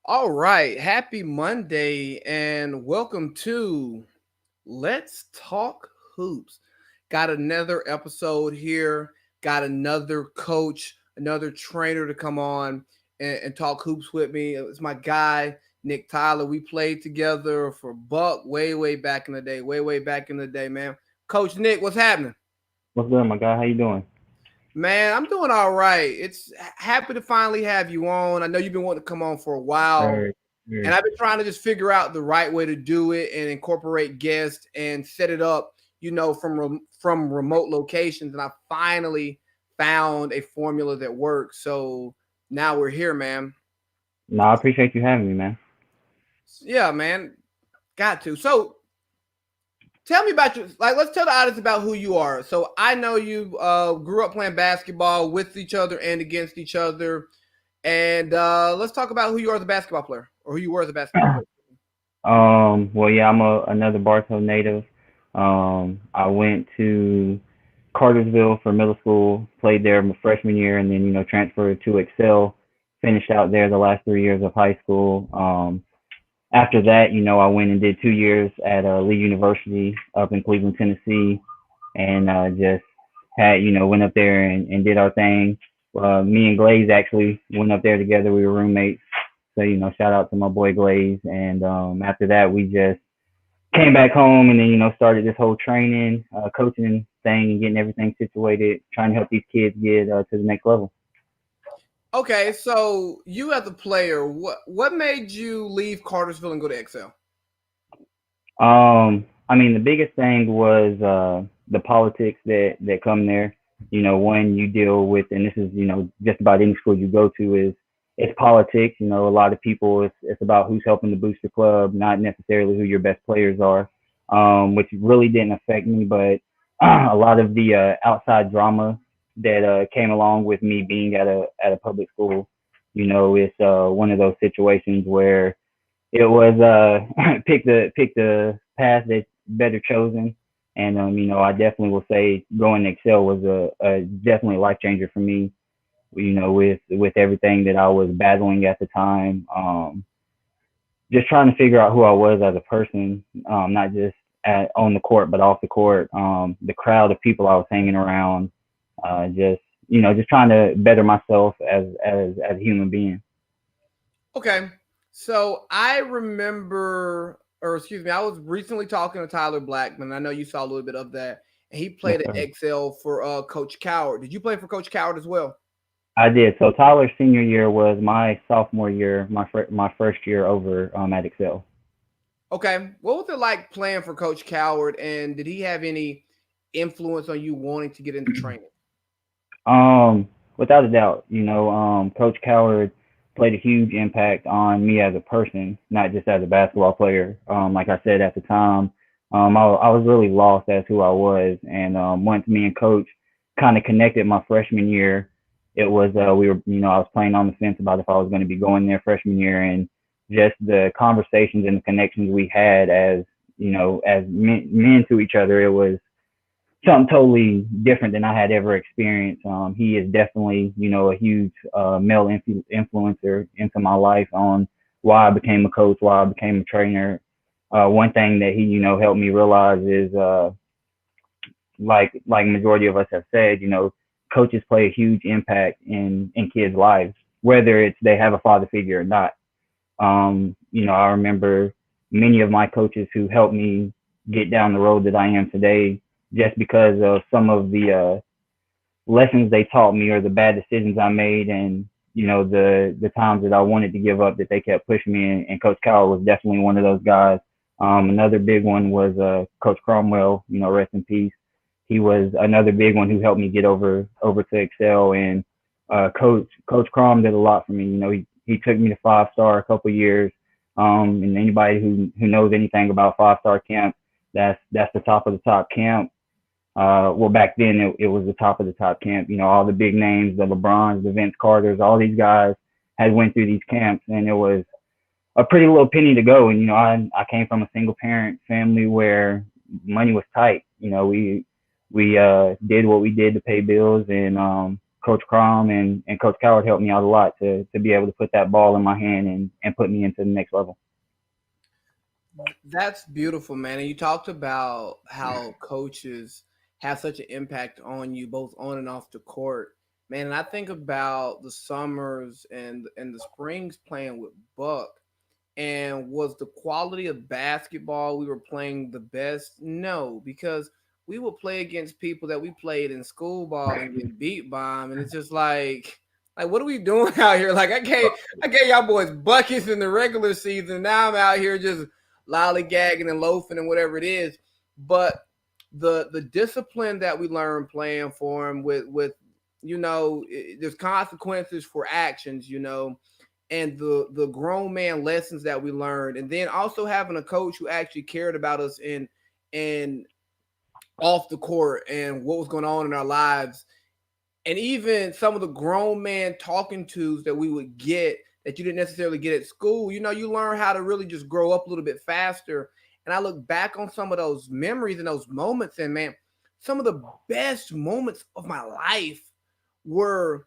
All right, happy Monday and welcome to Let's Talk Hoops. Got another episode here, got another coach, another trainer to come on and talk hoops with me. It's my guy, Nick Tyler. We played together for Buck way back in the day, way back in the day, man. Coach Nick, what's happening? What's good, my guy? How you doing? Man, I'm doing all right. It's happy to finally have you on. I know you've been wanting to come on for a while. Sir, And sir. I've been trying to just figure out the right way to do it and incorporate guests and set it up, from remote locations. And I finally found a formula that works. So now we're here, man. No, I appreciate you having me, man. Yeah, man, got to. So tell me about you. Like, let's tell the audience about who you are. So I know you grew up playing basketball with each other and against each other. And let's talk about who you are as a basketball player, or who you were as a basketball player. Well, yeah, I'm another Bartow native. I went to Cartersville for middle school, played there my freshman year, and then transferred to Excel. Finished out there the last 3 years of high school. After that, I went and did 2 years at Lee University up in Cleveland, Tennessee, and just went up there and did our thing. Me and Glaze actually went up there together. We were roommates. So, shout out to my boy Glaze. And after that, we just came back home and then, started this whole training, coaching thing and getting everything situated, trying to help these kids get to the next level. Okay, so you as a player, what made you leave Cartersville and go to Excel? I mean, the biggest thing was the politics that come there. When you deal with, and this is just about any school you go to is it's politics. A lot of people it's about who's helping to boost the club, not necessarily who your best players are, which really didn't affect me. But a lot of the outside drama that came along with me being at a public school, it's one of those situations where it was pick the path that's better chosen. And I definitely will say going to Excel was a definitely life changer for me. With everything that I was battling at the time, just trying to figure out who I was as a person, not just on the court but off the court. The crowd of people I was hanging around, just just trying to better myself as a human being. Okay, so I remember, or excuse me, I was recently talking to Tyler Blackman. I know you saw a little bit of that, and he Yes, played at sir. Excel for Coach Coward. Did you play for Coach Coward as well? I did. So Tyler's senior year was my sophomore year, my first year over at Excel. Okay, what was it like playing for Coach Coward, and did he have any influence on you wanting to get into training? Without a doubt, Coach Coward played a huge impact on me as a person, not just as a basketball player. Like I said at the time, I was really lost as who I was, and once me and Coach kind of connected my freshman year, it was we were, I was playing on the fence about if I was going to be going there freshman year, and just the conversations and the connections we had as as men to each other, it was something totally different than I had ever experienced. He is definitely, a huge male influencer into my life on why I became a coach, why I became a trainer. One thing that he, helped me realize is, like majority of us have said, coaches play a huge impact in kids' lives, whether it's they have a father figure or not. I remember many of my coaches who helped me get down the road that I am today just because of some of the lessons they taught me or the bad decisions I made and the times that I wanted to give up that they kept pushing me and Coach Cowell was definitely one of those guys. Another big one was Coach Cromwell, rest in peace. He was another big one who helped me get over to Excel and Coach Crom did a lot for me. He took me to 5 star a couple years. And anybody who knows anything about 5 star camp, that's the top of the top camp. Well, back then it was the top of the top camp. All the big names, the LeBrons, the Vince Carters, all these guys had went through these camps, and it was a pretty little penny to go. And I came from a single parent family where money was tight. We did what we did to pay bills, and Coach Crom and Coach Coward helped me out a lot to be able to put that ball in my hand and put me into the next level. That's beautiful, man. And you talked about how coaches have such an impact on you, both on and off the court, man. And I think about the summers and the springs playing with Buck. And was the quality of basketball we were playing the best? No, because we would play against people that we played in school ball and get beat by them, and it's just like what are we doing out here? Like I gave y'all boys buckets in the regular season. Now I'm out here just lollygagging and loafing and whatever it is. But the discipline that we learned playing for him with there's consequences for actions, and the grown man lessons that we learned, and then also having a coach who actually cared about us in off the court and what was going on in our lives, and even some of the grown man talking tos that we would get that you didn't necessarily get at school. You learn how to really just grow up a little bit faster. And I look back on some of those memories and those moments, and man, some of the best moments of my life were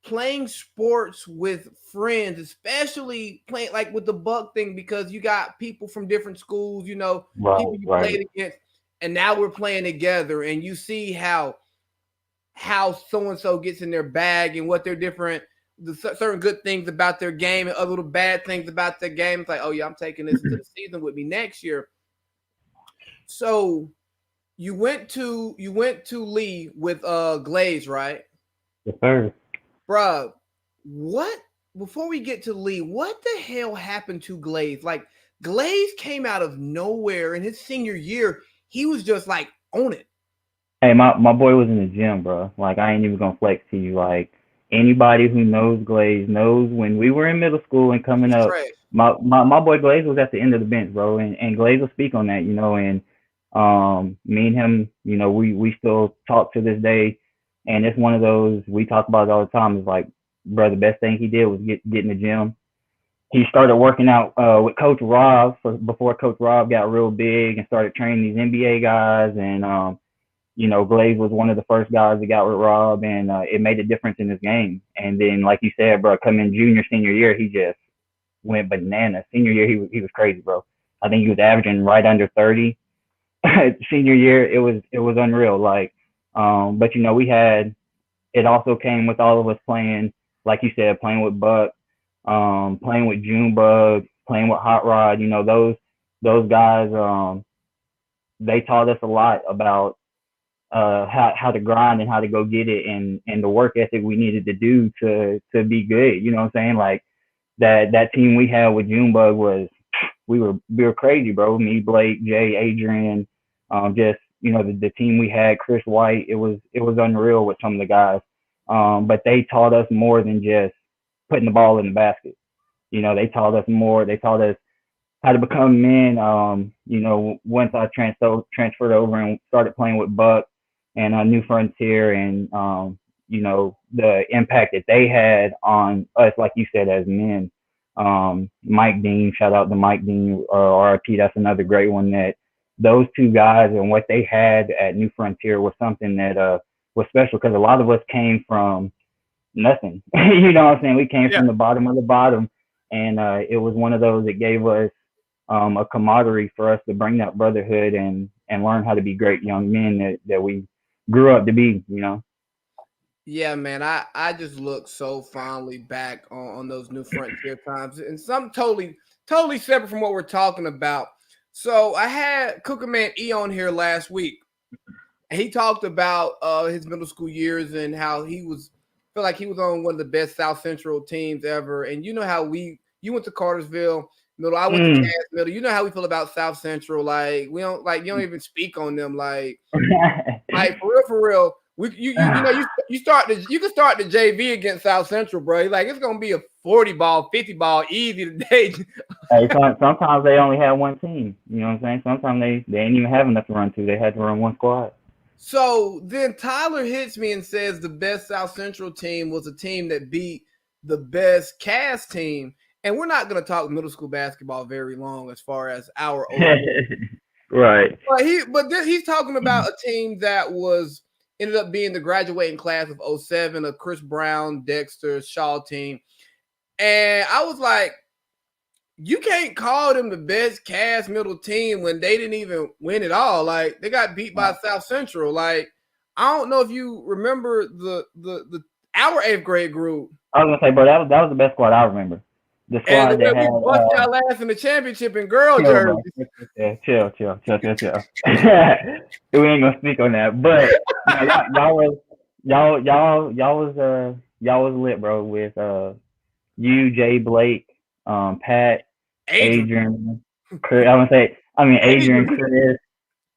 playing sports with friends, especially playing like with the Buck thing, because you got people from different schools, Right, people you right. played against, and now we're playing together, and you see how so and so gets in their bag and what their different the certain good things about their game and other little bad things about their game. It's like, oh yeah, I'm taking this into the season with me next year. So you went to Lee with Glaze, right? Yes, sir. Bruh, what before we get to Lee, what the hell happened to Glaze? Like Glaze came out of nowhere in his senior year. He was just like on it. Hey, my boy was in the gym, bro. Like I ain't even gonna flex to you. Like anybody who knows Glaze knows when we were in middle school and coming He's up, trash. my boy Glaze was at the end of the bench, bro. And Glaze will speak on that, and me and him, we still talk to this day. And it's one of those we talk about it all the time. Is like, bro, the best thing he did was get in the gym. He started working out with Coach Rob before Coach Rob got real big and started training these NBA guys. And Glaze was one of the first guys that got with Rob, and it made a difference in his game. And then, like you said, bro, coming junior, senior year, he just went bananas. Senior year, he was crazy, bro. I think he was averaging right under 30. Senior year, it was unreal. Like, but we had it also came with all of us playing, like you said, playing with Buck, playing with Junebug, playing with Hot Rod. Those guys, they taught us a lot about how to grind and how to go get it, and the work ethic we needed to do to be good. You know what I'm saying? Like that team we had with Junebug was we were crazy, bro. Me, Blake, Jay, Adrian, just the team we had, Chris White. It was unreal with some of the guys. But they taught us more than just putting the ball in the basket. They taught us more. They taught us how to become men. Once I transferred over and started playing with Buck and New Frontier, and the impact that they had on us, like you said, as men. Mike Dean, shout out to Mike Dean, RIP. That's another great one. That those two guys and what they had at New Frontier was something that was special, because a lot of us came from nothing. You know what I'm saying? We came Yeah. from the bottom of the bottom, and it was one of those that gave us a camaraderie for us to bring that brotherhood and learn how to be great young men that we grew up to be. Yeah, man. I just look so fondly back on those New Frontier times, and some totally separate from what we're talking about. So I had Cooker Man E on here last week. He talked about his middle school years and how he was felt like he was on one of the best South Central teams ever. And you know how you went to Cartersville Middle, I went to Mm. Cass Middle. You know how we feel about South Central. Like we don't like you don't even speak on them. Like for real. You can start the JV against South Central, bro. Like it's gonna be a 40 ball, 50 ball easy today. Hey, sometimes they only had one team. You know what I'm saying? Sometimes they didn't even have enough to run to. They had to run one squad. So then Tyler hits me and says the best South Central team was a team that beat the best Cass team. And we're not going to talk middle school basketball very long as far as our old. Right. But he's talking about a team that was ended up being the graduating class of '07 of Chris Brown, Dexter, Shaw team. And I was like, you can't call them the best cast middle team when they didn't even win it all. Like they got beat by South Central. Like I don't know if you remember the our eighth grade group. I was gonna say, bro, that was the best squad I remember. The And the squad way that we had bust y'all ass in the championship in girl chill, bro. jerseys. Yeah, chill. We ain't gonna speak on that, but no, y'all was lit, bro. With you, Jay, Blake, Pat, Adrian. Adrian, Chris. I would say, I mean Adrian, Adrian. Chris.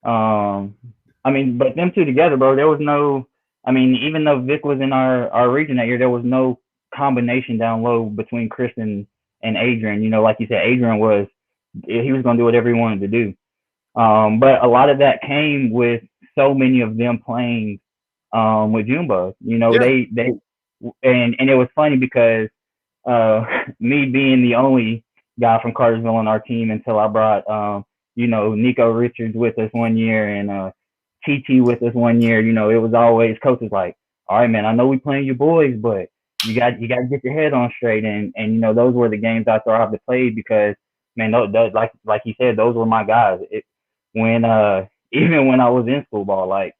I mean, but them two together, bro. There was no. I mean, even though Vic was in our region that year, there was no combination down low between Chris and Adrian. You know, like you said, Adrian was he was gonna do whatever he wanted to do. But a lot of that came with so many of them playing with Junebug. You know, Yeah. they and it was funny because uh, me being the only guy from Cartersville on our team until I brought you know, Nico Richards with us one year and TT with us one year. You know, it was always coaches like, all right, man, I know we playing you boys, but you got to get your head on straight. And you know, those were the games I thought I played because man, those like you said, those were my guys. When even when I was in school ball, like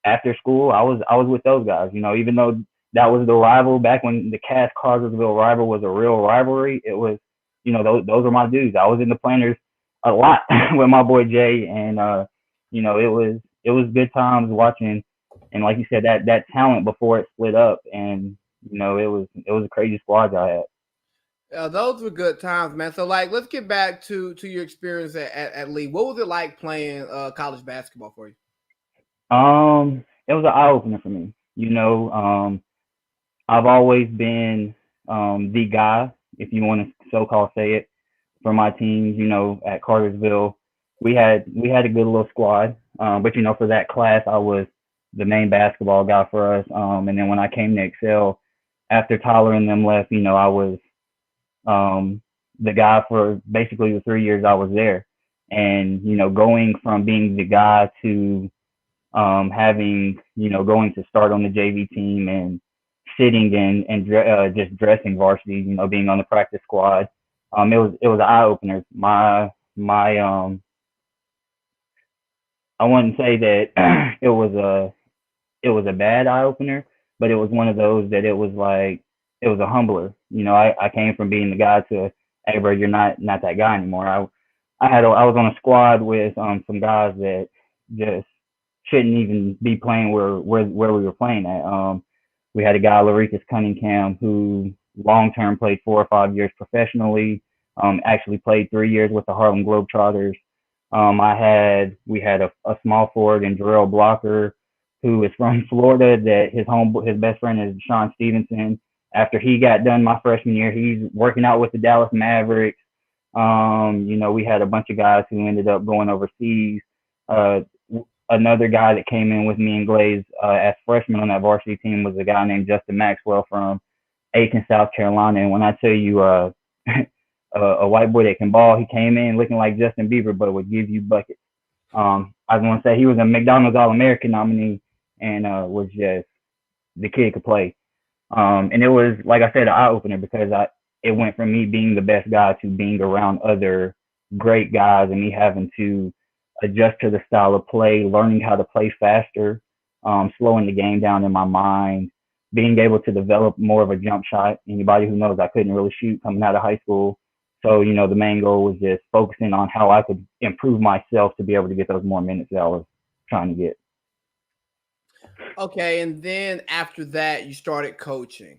after school, I was with those guys. You know, even though that was the rival back when the Cass Cartersville rival was a real rivalry, it was you know those are my dudes. I was in the planners a lot with my boy Jay, and you know it was good times watching. And like you said, that talent before it split up, and you know it was a crazy squad I had. Those were good times, man. So, like, let's get back to your experience at Lee. What was it like playing college basketball for you? It was an eye opener for me. You know, I've always been the guy, if you want to so called say it, for my teams. You know, at Cartersville, we had a good little squad, but you know, for that class, I was the main basketball guy for us. And then when I came to Excel, after Tyler and them left, you know, I was the guy for basically the 3 years I was there. And you know, going from being the guy to having you know going to start on the JV team and sitting and just dressing varsity, you know, being on the practice squad. It was an eye opener. My I wouldn't say that it was a bad eye opener, but it was one of those that it was like it was a humbler. You know, I came from being the guy to hey bro, you're not that guy anymore. I was on a squad with some guys that just shouldn't even be playing where we were playing at. We had a guy, Laricus Cunningham, who long term played 4 or 5 years professionally. Actually played 3 years with the Harlem Globetrotters. We had a small forward in Jarrell Blocker, who is from Florida. That his best friend is Sean Stevenson. After he got done my freshman year, he's working out with the Dallas Mavericks. You know, we had a bunch of guys who ended up going overseas. Uh, Another guy that came in with me and Glaze as freshmen on that varsity team was a guy named Justin Maxwell from Aiken, South Carolina. And when I tell you a white boy that can ball, he came in looking like Justin Bieber, but would give you buckets. I was going to say he was a McDonald's All-American nominee and was just the kid could play. And it was, like I said, an eye opener because it went from me being the best guy to being around other great guys and me having to adjust to the style of play, learning how to play faster, slowing the game down in my mind, being able to develop more of a jump shot. Anybody who knows I couldn't really shoot coming out of high school. So, you know, the main goal was just focusing on how I could improve myself to be able to get those more minutes that I was trying to get. Okay, and then after that, you started coaching.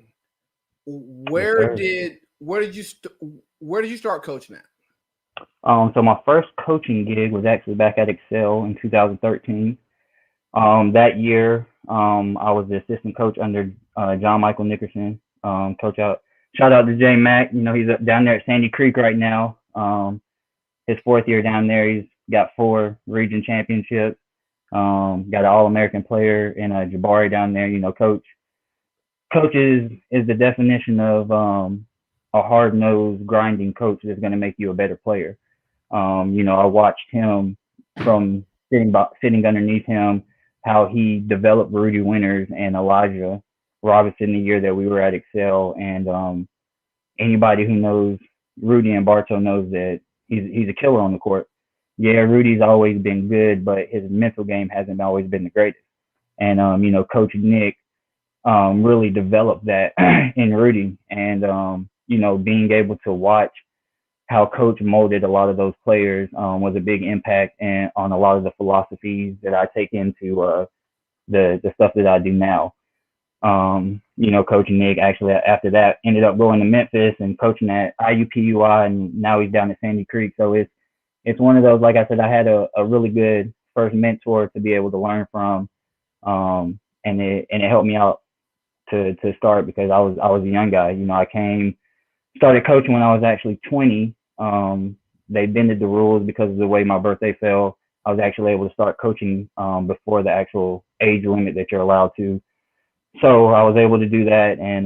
Yes, Where sir. did where did you st- where did you start coaching at? So my first coaching gig was actually back at Excel in 2013. That year, I was the assistant coach under John Michael Nickerson. Coach out, shout out to Jay Mack. You know, he's up down there at Sandy Creek right now. His fourth year down there, he's got 4 region championships. Got an All American player in Jabari down there. You know, coach is the definition of a hard nosed grinding coach that's going to make you a better player. You know, I watched him from sitting underneath him, how he developed Rudy Winters and Elijah Robinson the year that we were at Excel. And anybody who knows Rudy and Bartow knows that he's a killer on the court. Yeah, Rudy's always been good, but his mental game hasn't always been the greatest. And Coach Nick really developed that in Rudy, and being able to watch how Coach molded a lot of those players was a big impact and on a lot of the philosophies that I take into the stuff that I do now. Coach Nick actually after that ended up going to Memphis and coaching at IUPUI, and now he's down at Sandy Creek. So it's one of those, like I said, I had a really good first mentor to be able to learn from, and it helped me out to start because I was a young guy. I started coaching when I was actually 20. They bended the rules because of the way my birthday fell. I was actually able to start coaching before the actual age limit that you're allowed to. So I was able to do that, and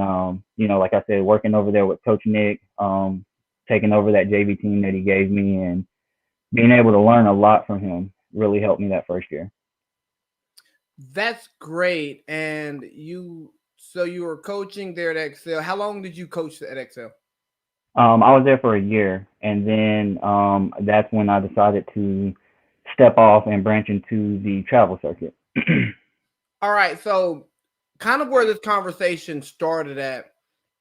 like I said, working over there with Coach Nick, taking over that JV team that he gave me, and being able to learn a lot from him really helped me that first year. That's great. And so you were coaching there at Excel. How long did you coach at Excel? I was there for a year, and then that's when I decided to step off and branch into the travel circuit. All right. So, kind of where this conversation started at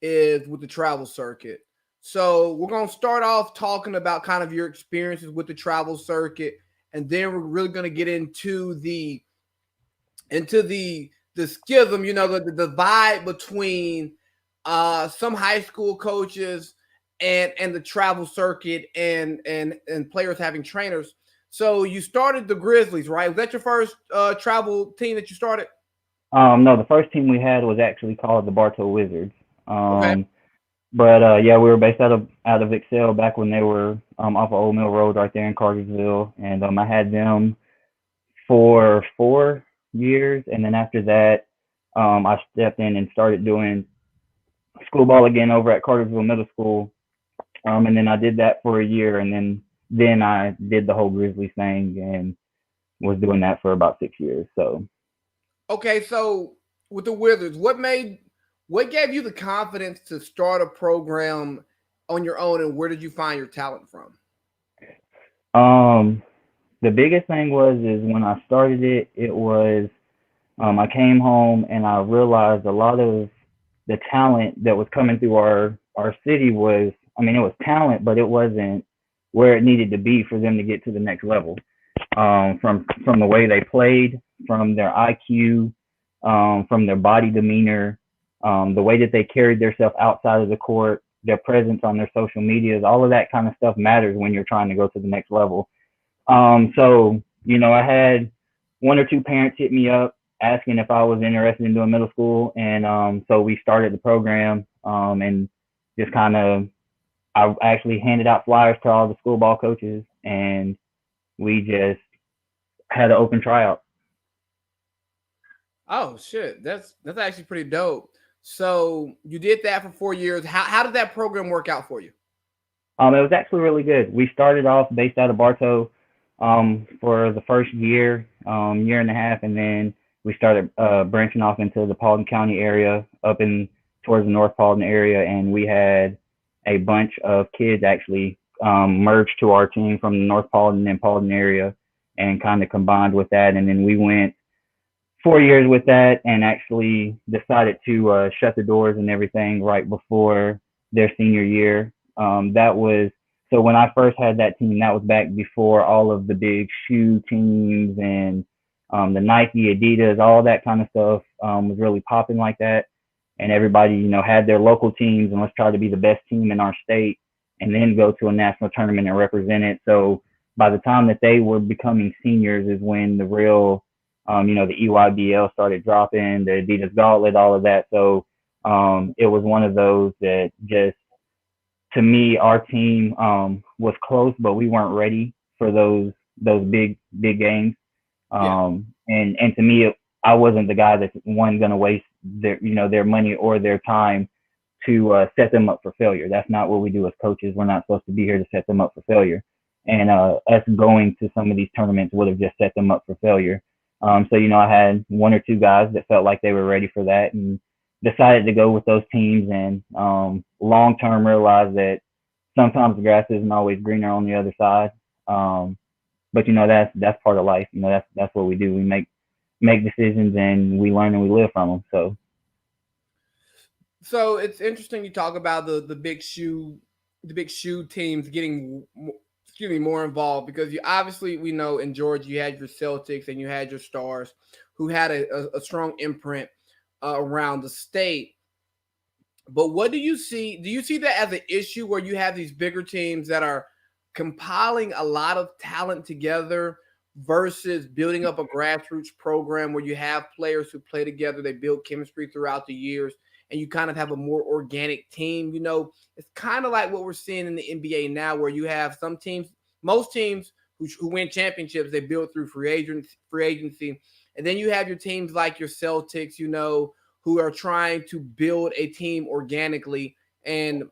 is with the travel circuit. So, we're going to start off talking about kind of your experiences with the travel circuit, and then we're really going to get into the schism, the divide between some high school coaches and the travel circuit and players having trainers. So you started the Grizzlies, right? Was that your first travel team that you started? No, the first team we had was actually called the Bartow Wizards. Okay. But yeah, we were based out of Excel back when they were off of Old Mill Road right there in Cartersville, and I had them for 4 years, and then after that, I stepped in and started doing school ball again over at Cartersville Middle School, and then I did that for a year, and then I did the whole Grizzlies thing and was doing that for about 6 years. So Okay, so with the Wizards, what gave you the confidence to start a program on your own, and where did you find your talent from? um, the biggest thing is when I started it, it was I came home and I realized a lot of the talent that was coming through our city was, I mean, it was talent, but it wasn't where it needed to be for them to get to the next level. From the way they played, from their IQ, from their body demeanor, the way that they carried themselves outside of the court, their presence on their social medias, all of that kind of stuff matters when you're trying to go to the next level. So I had one or two parents hit me up asking if I was interested in doing middle school, and so we started the program, and just kind of I actually handed out flyers to all the school ball coaches, and we just had an open tryout. Oh shit, that's actually pretty dope. So you did that for 4 years. How did that program work out for you? It was actually really good. We started off based out of Bartow for the first year and a half, and then we started branching off into the Paulding County area, up in towards the North Paulding area, and we had a bunch of kids actually merged to our team from the North Paulding and Paulding area, and kind of combined with that, and then we went 4 years with that, and actually decided to shut the doors and everything right before their senior year. That was so when I first had that team, that was back before all of the big shoe teams and the Nike, Adidas, all that kind of stuff was really popping like that. And everybody, had their local teams, and let's try to be the best team in our state, and then go to a national tournament and represent it. So by the time that they were becoming seniors is when the real, the EYBL started dropping, the Adidas Gauntlet, all of that. So it was one of those that just, to me, our team was close, but we weren't ready for those big games. Yeah. And to me, I wasn't the guy that's one going to waste their money or their time to set them up for failure. That's not what we do as coaches. We're not supposed to be here to set them up for failure. And us going to some of these tournaments would have just set them up for failure. So, I had one or two guys that felt like they were ready for that and decided to go with those teams, and long term realized that sometimes the grass isn't always greener on the other side. But that's part of life. That's what we do. We make decisions and we learn and we live from them. So So it's interesting you talk about the big shoe teams getting excuse me more involved, because you obviously, we know in Georgia you had your Celtics and you had your Stars, who had a strong imprint around the state. But what do you see? Do you see that as an issue where you have these bigger teams that are compiling a lot of talent together versus building up a grassroots program where you have players who play together, they build chemistry throughout the years, and you kind of have a more organic team? It's kind of like what we're seeing in the NBA now, where you have some teams, most teams who win championships, they build through free agency, and then you have your teams like your Celtics, who are trying to build a team organically. And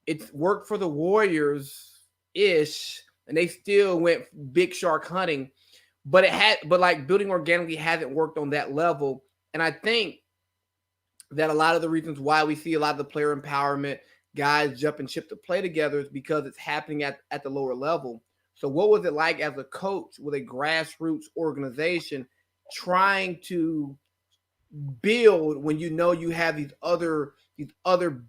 it's worked for the Warriors ish, and they still went big shark hunting. But like building organically hasn't worked on that level. And I think that a lot of the reasons why we see a lot of the player empowerment, guys jumping ship to play together, is because it's happening at the lower level. So what was it like as a coach with a grassroots organization trying to build when you have these other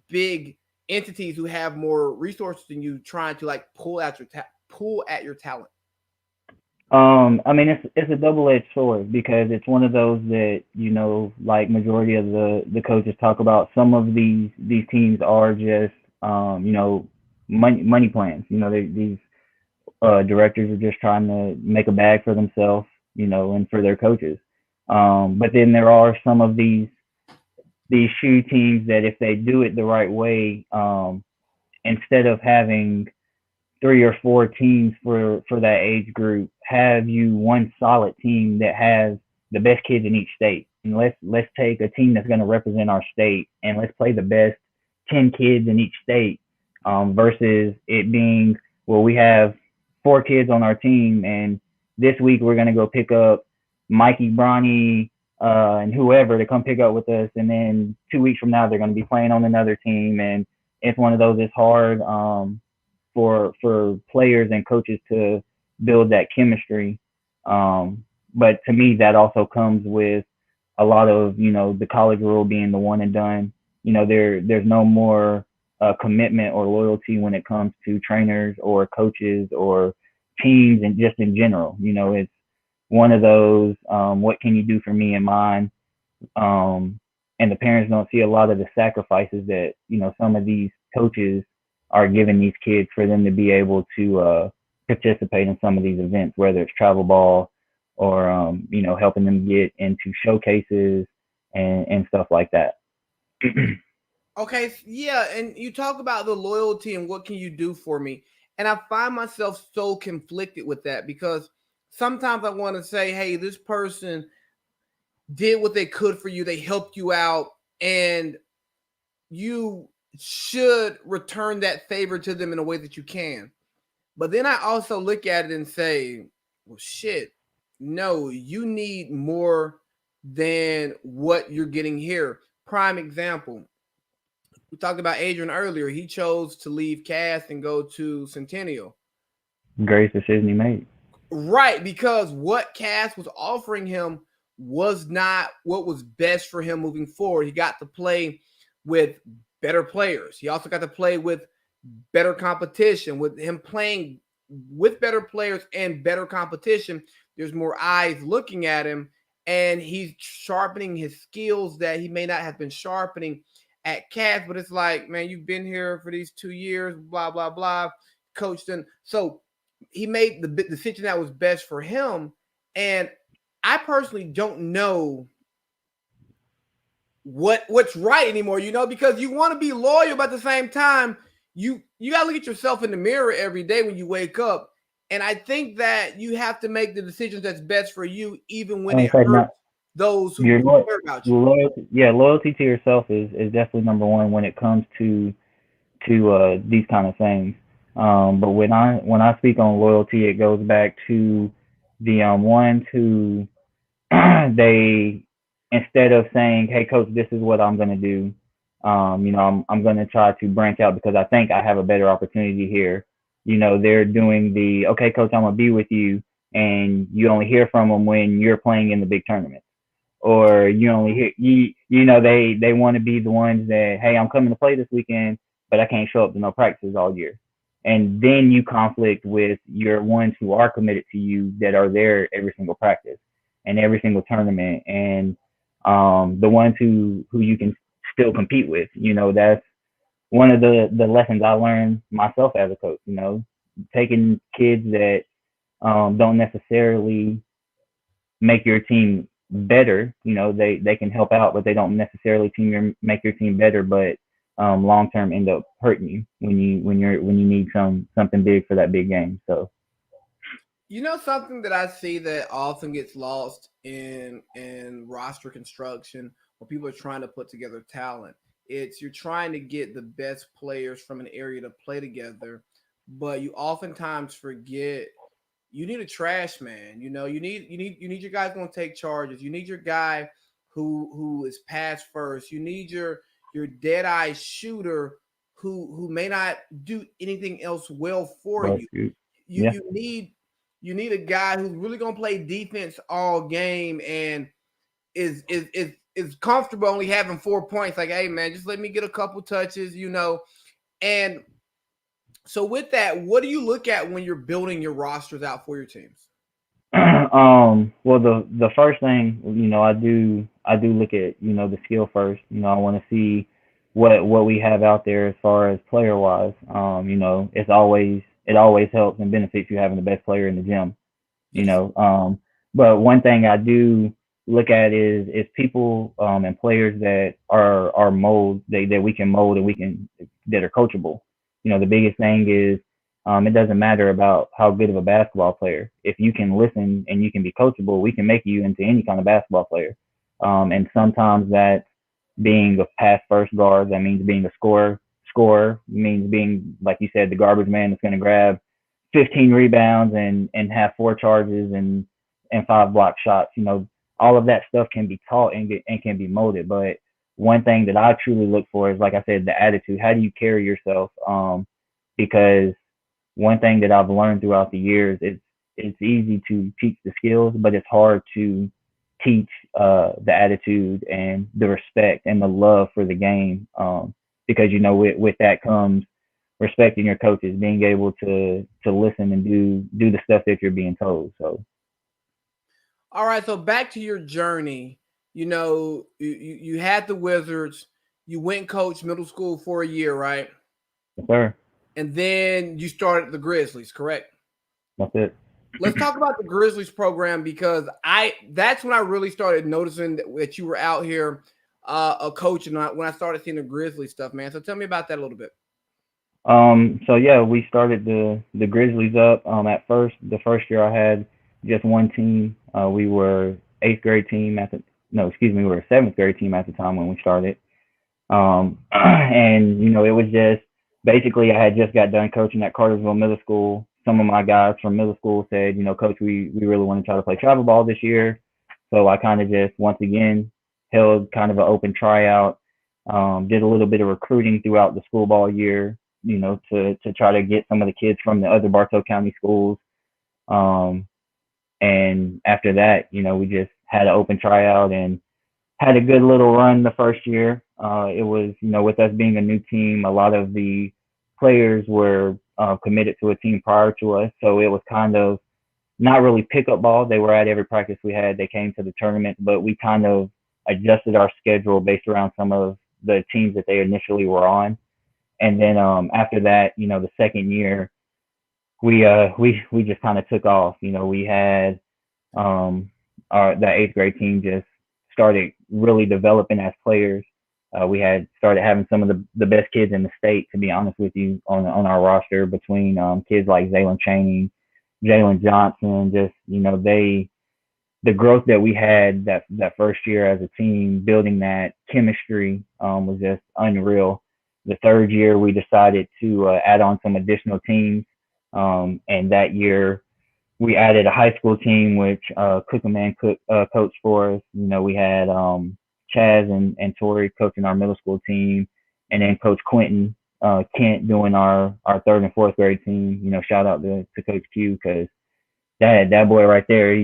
big entities who have more resources than you, trying to like pull at your talent? I mean, it's a double-edged sword because it's one of those that like majority of the coaches talk about. Some of these teams are just money plans. These directors are just trying to make a bag for themselves, and for their coaches. But then there are some of these shoe teams that if they do it the right way, instead of having three or four teams for that age group, have you one solid team that has the best kids in each state. And let's take a team that's going to represent our state and let's play the best 10 kids in each state, versus it being, well, we have four kids on our team and this week we're going to go pick up Mikey, Bronny, and whoever to come pick up with us, and then 2 weeks from now they're going to be playing on another team, and it's one of those. It's hard, for players and coaches to build that chemistry. But to me, that also comes with a lot of the college rule being the one and done. There's no more commitment or loyalty when it comes to trainers or coaches or teams, and just in general. It's one of those, what can you do for me and mine? And the parents don't see a lot of the sacrifices that some of these coaches are giving these kids for them to be able to participate in some of these events, whether it's travel ball or helping them get into showcases and stuff like that. Okay, yeah, and you talk about the loyalty and what can you do for me, and I find myself so conflicted with that, because sometimes I want to say, hey, this person did what they could for you, they helped you out, and you should return that favor to them in a way that you can. But then I also look at it and say, well, shit, no, you need more than what you're getting here. Prime example, we talked about Adrian earlier. He chose to leave Cass and go to Centennial. Greatest decision he made. Right, because what Cass was offering him was not what was best for him moving forward. He got to play with better players. He also got to play with better competition. With him playing with better players and better competition, there's more eyes looking at him, and he's sharpening his skills that he may not have been sharpening at Cass. But it's like, man, you've been here for these 2 years, blah, blah, blah, coached. And so he made the decision that was best for him. And I personally don't know what's right anymore, because you want to be loyal, but at the same time, you got to look at yourself in the mirror every day when you wake up. And I think that you have to make the decisions that's best for you, even when In it fact, hurts not those who your care about you. loyalty. Yeah, loyalty to yourself is definitely number one when it comes to these kind of things. But when I speak on loyalty, it goes back to the ones who they, instead of saying, "Hey, coach, this is what I'm going to do," I'm going to try to branch out because I think I have a better opportunity here. They're doing the, "Okay, coach, I'm going to be with you," and you only hear from them when you're playing in the big tournament, or you only hear they want to be the ones that, "Hey, I'm coming to play this weekend, but I can't show up to no practices all year." And then you conflict with your ones who are committed to you that are there every single practice and every single tournament, and the ones who you can still compete with. That's one of the lessons I learned myself as a coach. Taking kids that don't necessarily make your team better. They can help out, but they don't necessarily make your team better. But long term end up hurting you when you need something big for that big game. So Something that I see that often gets lost in roster construction when people are trying to put together talent. It's you're trying to get the best players from an area to play together, but you oftentimes forget you need a trash man. You need your guys going to take charges. You need your guy who is pass first. You need your dead eye shooter who may not do anything else well for but you. You yeah. you need you need a guy who's really gonna play defense all game and is comfortable only having 4 points. Like, hey man, just let me get a couple touches. And so with that, what do you look at when you're building your rosters out for your teams? Well, the first thing, I do look at, the skill first. I want to see what we have out there as far as player wise. It always helps and benefits you having the best player in the gym. you Yes. know. But one thing I do look at is people and players that are mold that we can mold and we can that are coachable. The biggest thing is it doesn't matter about how good of a basketball player. If you can listen and you can be coachable, we can make you into any kind of basketball player. And sometimes that's being a pass first guard. That means being a scorer. Scorer means being, like you said, the garbage man that's going to grab 15 rebounds and have 4 charges and 5 block shots. All of that stuff can be taught and can be molded. But one thing that I truly look for is, like I said, the attitude. How do you carry yourself? Because one thing that I've learned throughout the years is it's easy to teach the skills, but it's hard to teach the attitude and the respect and the love for the game. Because with that comes respecting your coaches, being able to listen and do the stuff that you're being told. So All right, so back to your journey. You had the Wizards. You went coach middle school for a year, right? yes, sir, And then you started the Grizzlies, correct? that's it. Let's talk about the Grizzlies program because I that's when I really started noticing that you were out here a coach and when I started seeing the Grizzlies stuff, man. So tell me about that a little bit. So yeah, we started the Grizzlies up. At first, the first year I had just one team. We were eighth grade team at the no, excuse me, we were a seventh grade team at the time when we started. And it was just basically I had just got done coaching at Cartersville Middle School. Some of my guys from middle school said, Coach, we really want to try to play travel ball this year. So I kind of just once again held kind of an open tryout. Did a little bit of recruiting throughout the school ball year, to try to get some of the kids from the other Bartow County schools. Um, and after that, we just had an open tryout and had a good little run the first year. It was, with us being a new team, a lot of the players were committed to a team prior to us. So it was kind of not really pickup ball. They were at every practice we had. They came to the tournament, but we kind of adjusted our schedule based around some of the teams that they initially were on. And then after that, the second year, we just kind of took off. We had the eighth grade team just started really developing as players. We had started having some of the best kids in the state, to be honest with you, on our roster between kids like Zaylen Chaney, Jalen Johnson. Just the growth that we had that first year as a team, building that chemistry was just unreal. The third year, we decided to add on some additional teams, and that year We added a high school team, which Cook coached for us. We had Chaz and Tori coaching our middle school team, and then Coach Quentin Kent doing our third and fourth grade team. Shout out to Coach Q, because that boy right there,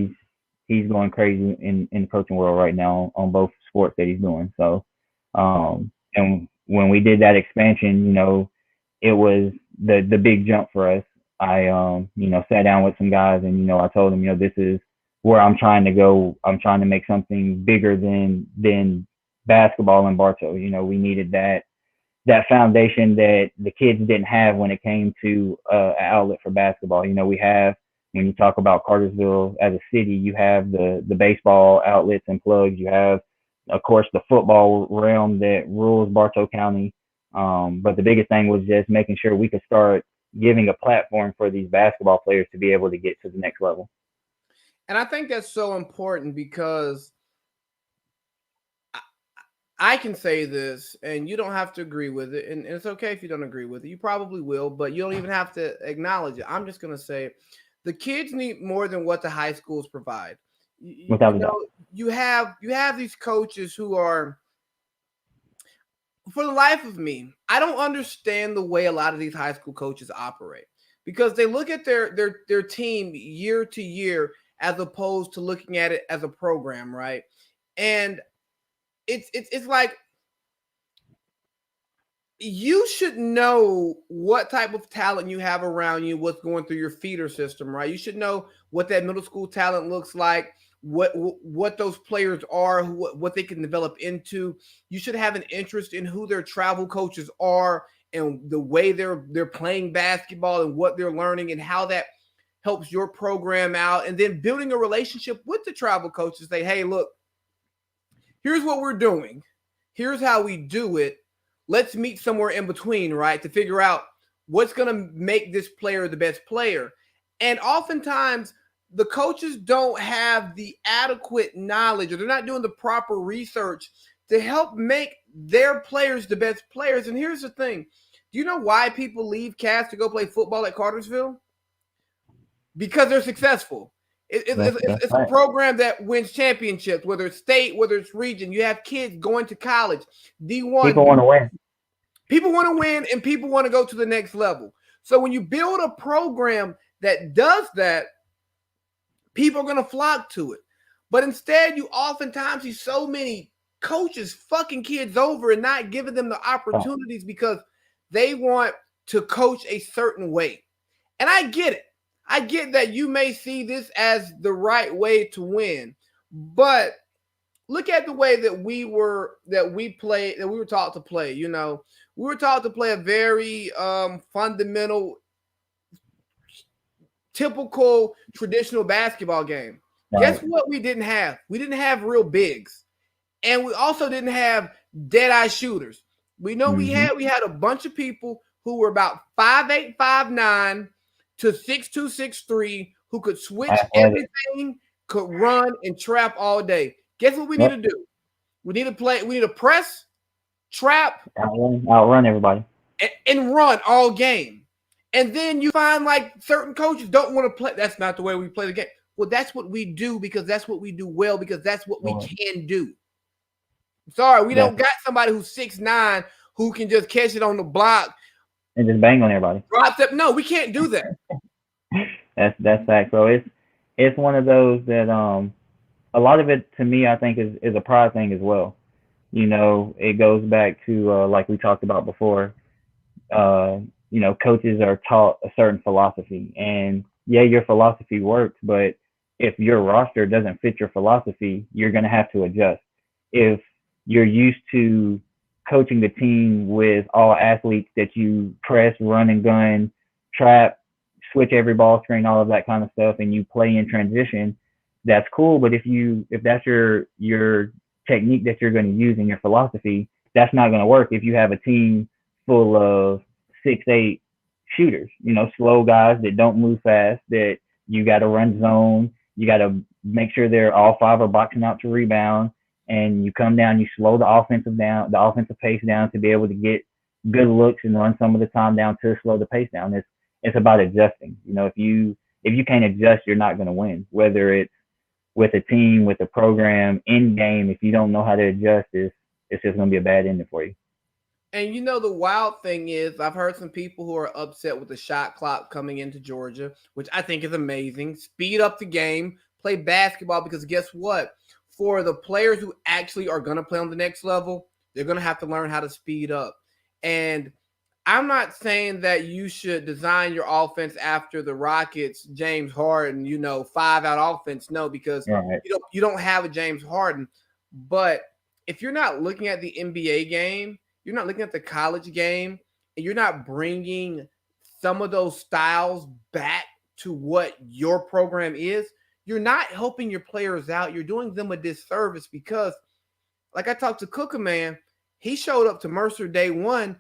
he's going crazy in the coaching world right now on both sports that he's doing. So, and when we did that expansion, it was the big jump for us. I sat down with some guys, and I told them, this is where I'm trying to go. I'm trying to make something bigger than basketball in Bartow. We needed that foundation that the kids didn't have when it came to an outlet for basketball. We have, when you talk about Cartersville as a city, you have the baseball outlets and plugs. You have, of course, the football realm that rules Bartow County. But the biggest thing was just making sure we could start giving a platform for these basketball players to be able to get to the next level. And I think that's so important because I can say this, and you don't have to agree with it, and it's okay if you don't agree with it. You probably will, but you don't even have to acknowledge it. I'm just going to say the kids need more than what the high schools provide. Without a doubt. You have these coaches who are, for the life of me, I don't understand the way a lot of these high school coaches operate, because they look at their team year to year as opposed to looking at it as a program, right? And it's like, you should know what type of talent you have around you, what's going through your feeder system, right? You should know what that middle school talent looks like, what those players are, what they can develop into. You should have an interest in who their travel coaches are and the way they're playing basketball and what they're learning and how that helps your program out. And then building a relationship with the travel coaches. Say, hey, look, here's what we're doing. Here's how we do it. Let's meet somewhere in between, right? To figure out what's going to make this player the best player. And oftentimes the coaches don't have the adequate knowledge, or they're not doing the proper research to help make their players the best players. And here's the thing. Do you know why people leave Cass to go play football at Cartersville? Because they're successful. It's a program that wins championships, whether it's state, whether it's region. You have kids going to college, D1. People want to win. People want to win, and people want to go to the next level. So when you build a program that does that, people are going to flock to it. But instead, you oftentimes see so many coaches fucking kids over and not giving them the opportunities because they want to coach a certain way. And I get it. I get that you may see this as the right way to win, but look at the way that we were taught to play. We were taught to play a very fundamental, typical, traditional basketball game. Right. Guess what we didn't have? We didn't have real bigs, and we also didn't have dead-eye shooters. We know we had a bunch of people who were about 5'8", 5'9", to 6'2", 6'3", who could switch everything, could run and trap all day. Guess what we need to do? We need to press, trap, outrun everybody, and run all game. And then you find like certain coaches don't want to play. That's not the way we play the game. Well, that's what we do because that's what we do well, because that's what we can do. Sorry, we don't got somebody who's 6'9" who can just catch it on the block and just bang on everybody. No, we can't do that. That's fact, bro. It's one of those that a lot of it to me I think is a pride thing as well. It goes back to like we talked about before. Coaches are taught a certain philosophy, and your philosophy works, but if your roster doesn't fit your philosophy, you're going to have to adjust. If you're used to coaching the team with all athletes that you press, run and gun, trap, switch every ball screen, all of that kind of stuff, and you play in transition, that's cool. But if that's your technique that you're going to use in your philosophy, that's not going to work if you have a team full of 6'8" shooters, slow guys that don't move fast, that you got to run zone, you got to make sure they're all five are boxing out to rebound, and you come down, you slow the offensive pace down to be able to get good looks and run some of the time down to slow the pace down. It's about adjusting. If if you can't adjust, you're not going to win. Whether it's with a team, with a program, in game, if you don't know how to adjust, it's just going to be a bad ending for you. And the wild thing is, I've heard some people who are upset with the shot clock coming into Georgia, which I think is amazing. Speed up the game, play basketball, because guess what? For the players who actually are going to play on the next level, they're going to have to learn how to speed up. And I'm not saying that you should design your offense after the Rockets, James Harden, 5-out offense. No, because All right. you don't have a James Harden. But if you're not looking at the NBA game, you're not looking at the college game, and you're not bringing some of those styles back to what your program is, you're not helping your players out. You're doing them a disservice because, like I talked to Cooker, man, he showed up to Mercer day one,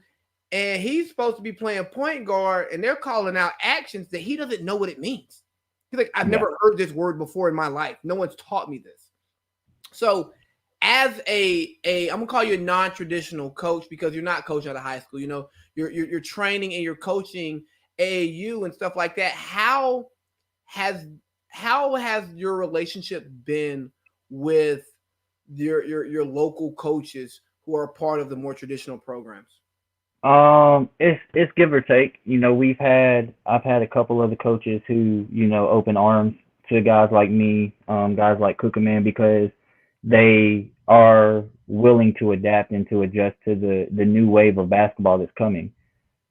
and he's supposed to be playing point guard, and they're calling out actions that he doesn't know what it means. He's like, I've Yeah. never heard this word before in my life. No one's taught me this. So as I'm gonna call you a non-traditional coach because you're not coaching out of high school. You're training and you're coaching AAU and stuff like that. Has how has your relationship been with your local coaches who are a part of the more traditional programs? It's give or take. I've had a couple of the coaches who open arms to guys like me, guys like Cookerman, because they are willing to adapt and to adjust to the new wave of basketball that's coming.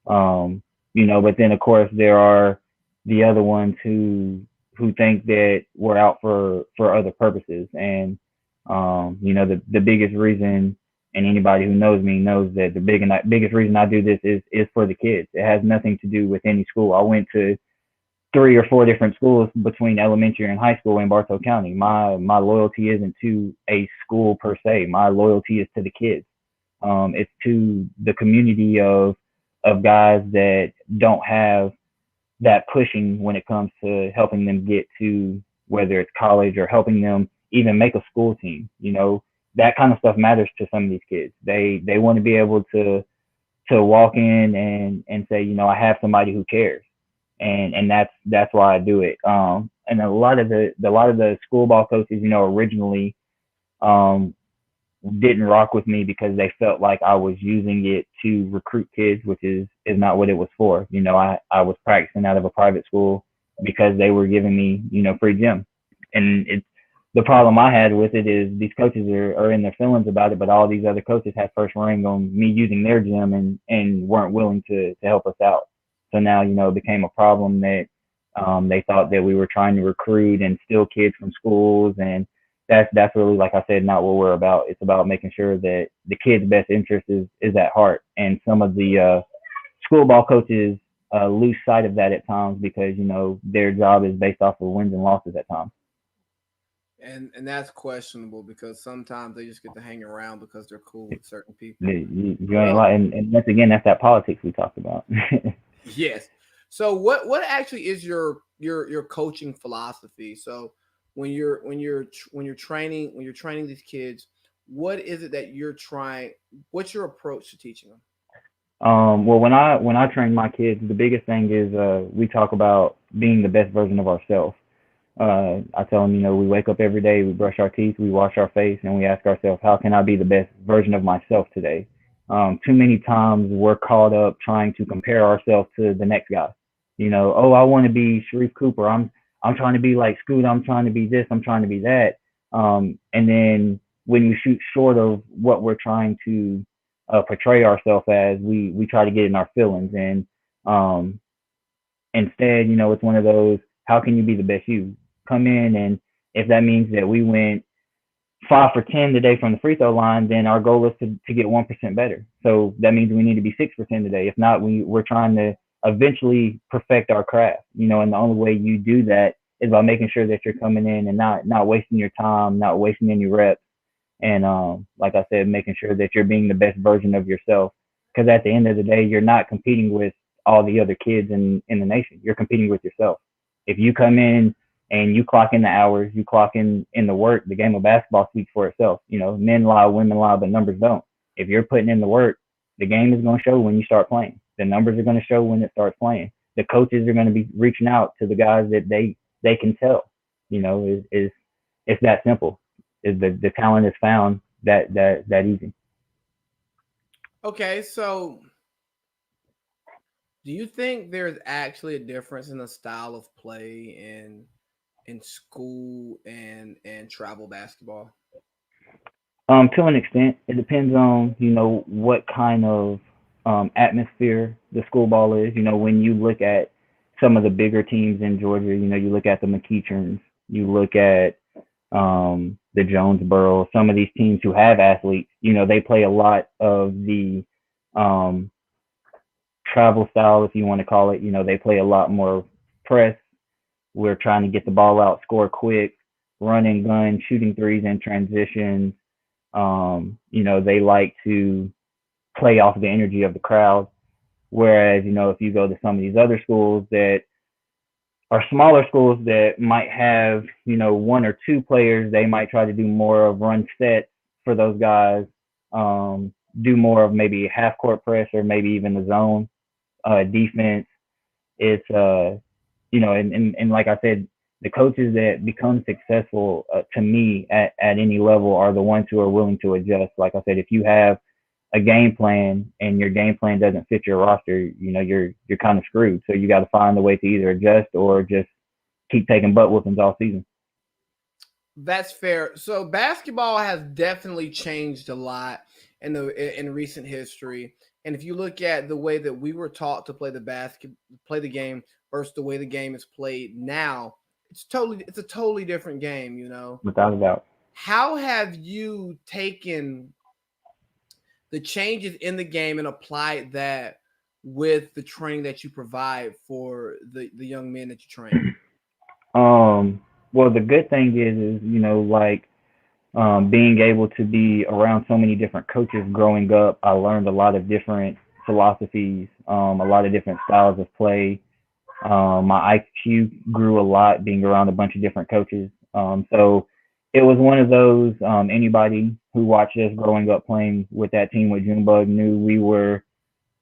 But then of course there are the other ones who think that we're out for other purposes. And the biggest reason, and anybody who knows me knows that biggest reason I do this is for the kids. It has nothing to do with any school. I went to 3 or 4 different schools between elementary and high school in Bartow County. My loyalty isn't to a school per se. My loyalty is to the kids. It's to the community of guys that don't have that pushing when it comes to helping them get to whether it's college or helping them even make a school team. That kind of stuff matters to some of these kids. They want to be able to walk in and say, I have somebody who cares. And that's why I do it. And a lot of the school ball coaches, originally um didn't rock with me because they felt like I was using it to recruit kids, which is not what it was for. I was practicing out of a private school because they were giving me, free gym. And it's the problem I had with it is these coaches are in their feelings about it, but all these other coaches had first ring on me using their gym and weren't willing to help us out. So now, it became a problem that they thought that we were trying to recruit and steal kids from schools, and that's really, like I said, not what we're about. It's about making sure that the kids' best interest is at heart. And some of the school ball coaches lose sight of that at times because their job is based off of wins and losses at times. And that's questionable because sometimes they just get to hang around because they're cool with certain people. You ain't Um, like, and once again, that's that politics we talked about. yes. So what actually is your coaching philosophy? So when you're training these kids, what is it that you're trying? What's your approach to teaching them? Well, when I train my kids, the biggest thing is we talk about being the best version of ourselves. I tell them, we wake up every day, we brush our teeth, we wash our face, and we ask ourselves, how can I be the best version of myself today? Too many times we're caught up trying to compare ourselves to the next guy. Oh, I want to be Sharif Cooper. I'm trying to be like Scoot. I'm trying to be this. I'm trying to be that. And then when we shoot short of what we're trying to portray ourselves as, we try to get in our feelings. And um, instead, it's one of those, how can you be the best you? Come in, and if that means that we went 5 for 10 today from the free throw line, then our goal is to get 1% better. So that means we need to be 6 for 10 today. If not, we're trying to eventually perfect our craft, and the only way you do that is by making sure that you're coming in and not wasting your time, not wasting any reps, and like I said, making sure that you're being the best version of yourself. Because at the end of the day, you're not competing with all the other kids in the nation. You're competing with yourself. If you come in and you clock in the hours, you clock in the work, the game of basketball speaks for itself. Men lie, women lie, but numbers don't. If you're putting in the work, the game is going to show when you start playing. The numbers are going to show when it starts playing. the coaches are going to be reaching out to the guys that they can tell. Is it's that simple. Is the talent is found that easy. Okay, so do you think there's actually a difference in the style of play in school and travel basketball? To an extent, it depends on what kind of atmosphere the school ball is. When you look at some of the bigger teams in Georgia, you look at the McEacherns, you look at the Jonesboro, some of these teams who have athletes. They play a lot of the um, travel style, if you want to call it. They play a lot more press. We're trying to get the ball out, score quick, running gun, shooting threes in transitions. They like to play off the energy of the crowd. Whereas, if you go to some of these other schools that are smaller schools that might have, one or two players, they might try to do more of run sets for those guys, do more of maybe half court press or maybe even the zone defense. It's and like I said, the coaches that become successful to me at any level are the ones who are willing to adjust. Like I said, if you have a game plan and your game plan doesn't fit your roster, you're kind of screwed. So you got to find a way to either adjust or just keep taking butt whoopings all season. That's fair. So basketball has definitely changed a lot in recent history. And if you look at the way that we were taught to play the game versus the way the game is played now, it's a totally different game, you know. Without a doubt. How have you taken the changes in the game and applied that with the training that you provide for the young men that you train? Well, the good thing is like being able to be around so many different coaches growing up, I learned a lot of different philosophies, a lot of different styles of play. My IQ grew a lot being around a bunch of different coaches. So it was one of those. Anybody who watched us growing up playing with that team with Junebug knew we were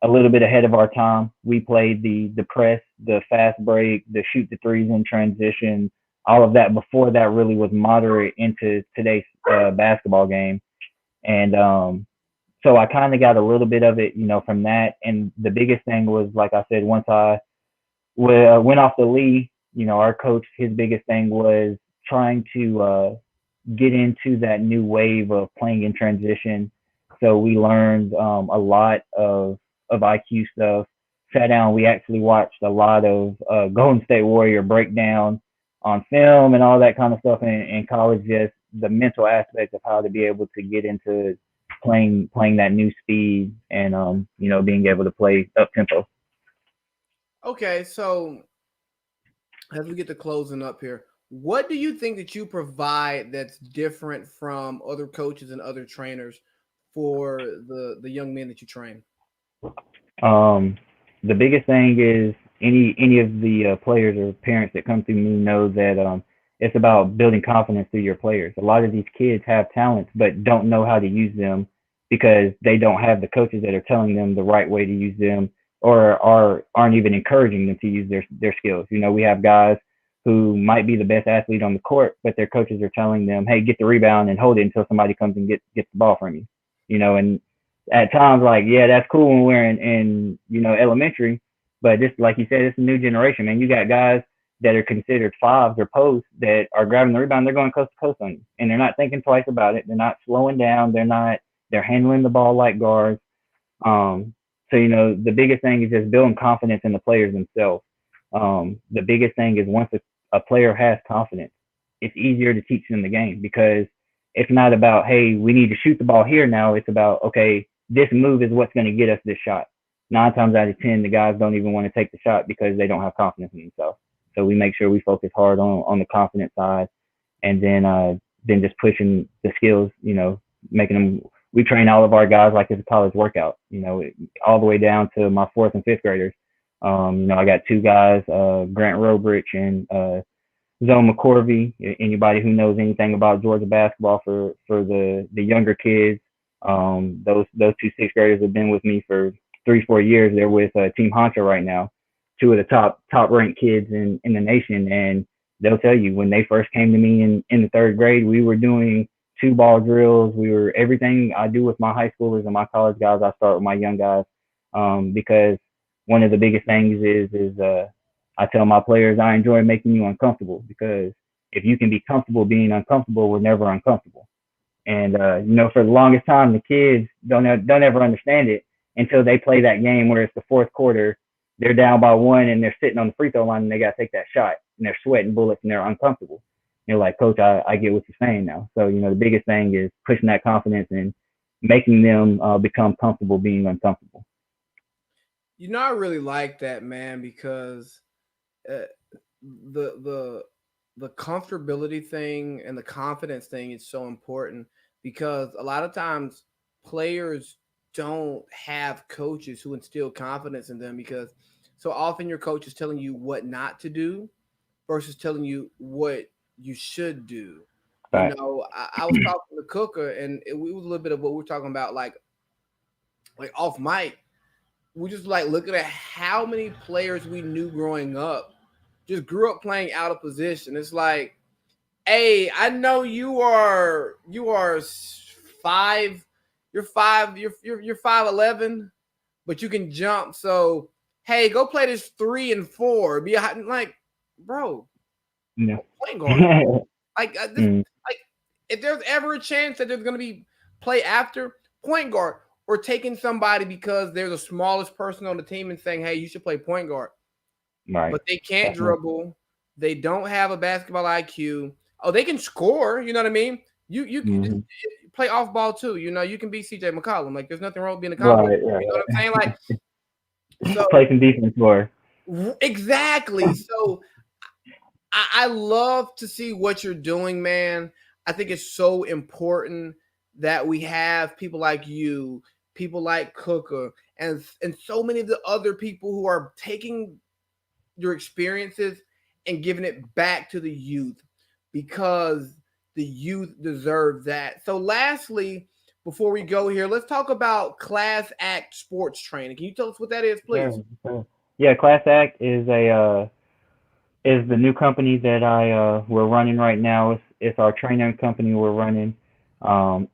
a little bit ahead of our time. We played the press, the fast break, the shoot the threes in transition, all of that before that really was moderate into today's basketball game. And so I kind of got a little bit of it, from that. And the biggest thing was, like I said, once I went off the lead, our coach, his biggest thing was trying to get into that new wave of playing in transition. So we learned a lot of IQ stuff. Sat down, we actually watched a lot of Golden State Warrior breakdown on film and all that kind of stuff in college. Just the mental aspect of how to be able to get into playing that new speed and being able to play up tempo. Okay, so as we get to closing up here, what do you think that you provide that's different from other coaches and other trainers for the young men that you train? Um, the biggest thing is any of the players or parents that come through me know that it's about building confidence through your players. A lot of these kids have talents but don't know how to use them because they don't have the coaches that are telling them the right way to use them or aren't even encouraging them to use their skills. We have guys who might be the best athlete on the court, but their coaches are telling them, "Hey, get the rebound and hold it until somebody comes and gets the ball from you." And at times, like, yeah, that's cool when we're in elementary, but just like you said, it's a new generation, man. You got guys that are considered fives or posts that are grabbing the rebound, they're going coast to coast on you, and they're not thinking twice about it. They're not slowing down. They're handling the ball like guards. So the biggest thing is just building confidence in the players themselves. The biggest thing is once a player has confidence, it's easier to teach them the game because it's not about, hey, we need to shoot the ball here now. It's about, okay, this move is what's going to get us this shot. 9 times out of 10, the guys don't even want to take the shot because they don't have confidence in themselves. So we make sure we focus hard on the confidence side, and then just pushing the skills. Making them. We train all of our guys like it's a college workout. All the way down to my fourth and fifth graders. I got two guys, Grant Robrich and Zone McCorvey. Anybody who knows anything about Georgia basketball for the younger kids, those two sixth graders have been with me for 3-4 years. They're with Team Honcho right now. two of the top ranked kids in the nation, and they'll tell you when they first came to me in the third grade, we were doing two ball drills. We were everything I do with my high schoolers and my college guys. I start with my young guys, because one of the biggest things is I tell my players I enjoy making you uncomfortable, because if you can be comfortable being uncomfortable, we're never uncomfortable. And for the longest time, the kids don't ever understand it until they play that game where it's the fourth quarter, they're down by one and they're sitting on the free throw line and they got to take that shot and they're sweating bullets and they're uncomfortable. You're like, Coach, I get what you're saying now. So the biggest thing is pushing that confidence and making them become comfortable being uncomfortable. I really like that, man, because uh, the the the comfortability thing and the confidence thing is so important because a lot of times players don't have coaches who instill confidence in them because so often your coach is telling you what not to do versus telling you what you should do. Right. I was talking to Cooker and it was a little bit of what we are talking about, like off mic. We just like looking at how many players we knew growing up just grew up playing out of position. It's like, hey, I know you are 5, you're 5, you're 5'11", but you can jump. So hey, go play this 3 and 4. Be like, bro, Yeah. point guard. Like this, Mm. like if there's ever a chance that there's gonna be play after point guard or taking somebody because they're the smallest person on the team and saying, hey, you should play point guard, Right. but they can't Definitely. dribble. They don't have a basketball IQ. Oh, they can score. You know what I mean? You can just Hmm. play off ball too. You can be CJ McCollum. Like there's nothing wrong with being a combo. Right. You know what I'm saying? Like Right. so Play some defense for. exactly. So I love to see what you're doing, man. I think it's so important that we have people like you, people like Cooker, and so many of the other people who are taking your experiences and giving it back to the youth because the youth deserve that. So, lastly, before we go here, let's talk about Class Act Sports Training. Can you tell us what that is, Sure, please? sure. Yeah, Class Act is the new company that I we're running right now. It's our training company we're running. Um,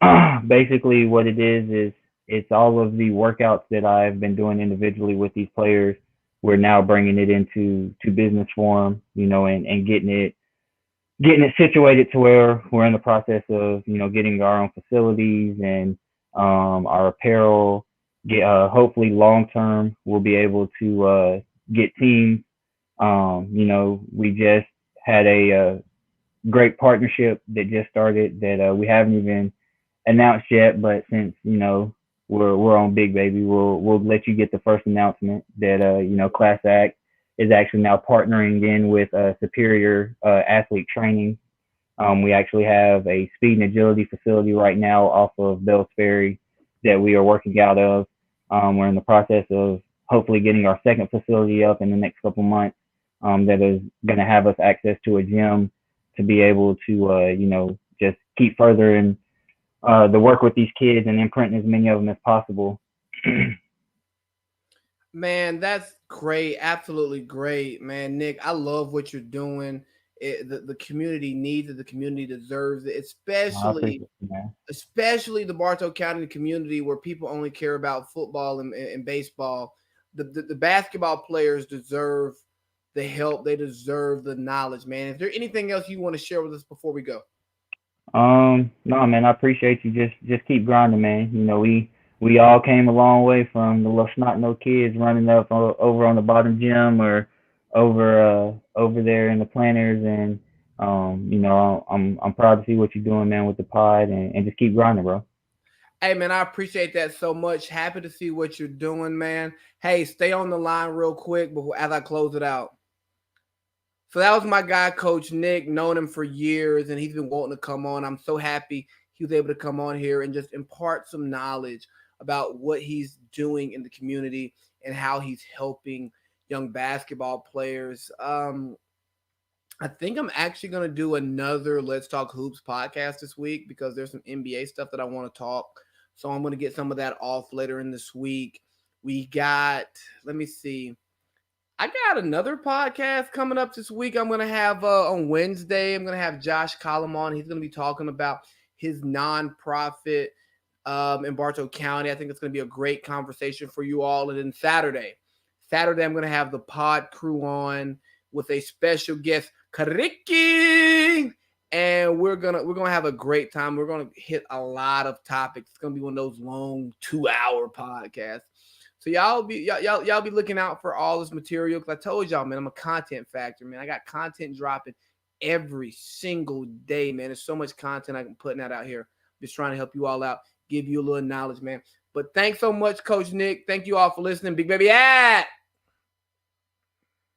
Basically, what it is it's all of the workouts that I've been doing individually with these players. We're now bringing it into to business form, and getting it situated to where we're in the process of getting our own facilities and our apparel. Get hopefully long term we'll be able to get teams. We just had a great partnership that just started that we haven't even announced yet, but since we're on big baby, we'll let you get the first announcement that Class Act is actually now partnering in with Superior Athlete Training. We actually have a speed and agility facility right now off of Bells Ferry that we are working out of. We're in the process of hopefully getting our second facility up in the next couple months, that is going to have us access to a gym to be able to, just keep furthering the work with these kids and imprinting as many of them as possible. Man, that's great. Absolutely great, man. Nick, I love what you're doing. The community needs it. The community deserves it, I especially appreciate it, man. especially the Bartow County community where people only care about football and baseball. The basketball players deserve the help. They deserve the knowledge, man. Is there anything else you want to share with us before we go? No, man, I appreciate you. Just keep grinding, man. We all came a long way from the little snot no kids running up over on the bottom gym or over there in the planters, and I'm proud to see what you're doing, man, with the pod, and just keep grinding, bro. Hey, man, I appreciate that so much. Happy to see what you're doing, man. Hey, stay on the line real quick before as I close it out. So that was my guy, Coach Nick. Known him for years, and he's been wanting to come on. I'm so happy he was able to come on here and just impart some knowledge about what he's doing in the community and how he's helping young basketball players. I think I'm actually going to do another Let's Talk Hoops podcast this week because there's some NBA stuff that I want to talk. So I'm going to get some of that off later in this week. We got, let me see. I got another podcast coming up this week. I'm gonna have on Wednesday. I'm gonna have Josh Collum on. He's gonna be talking about his nonprofit in Bartow County. I think it's gonna be a great conversation for you all. And then Saturday, I'm gonna have the pod crew on with a special guest, Kariki, and we're gonna have a great time. We're gonna hit a lot of topics. It's gonna be one of those long 2-hour podcasts. So y'all be looking out for all this material, because I told y'all, man, I'm a content factor, man. I got content dropping every single day, man. There's so much content I'm putting out here. Just trying to help you all out, give you a little knowledge, man. But thanks so much, Coach Nick. Thank you all for listening. Big baby,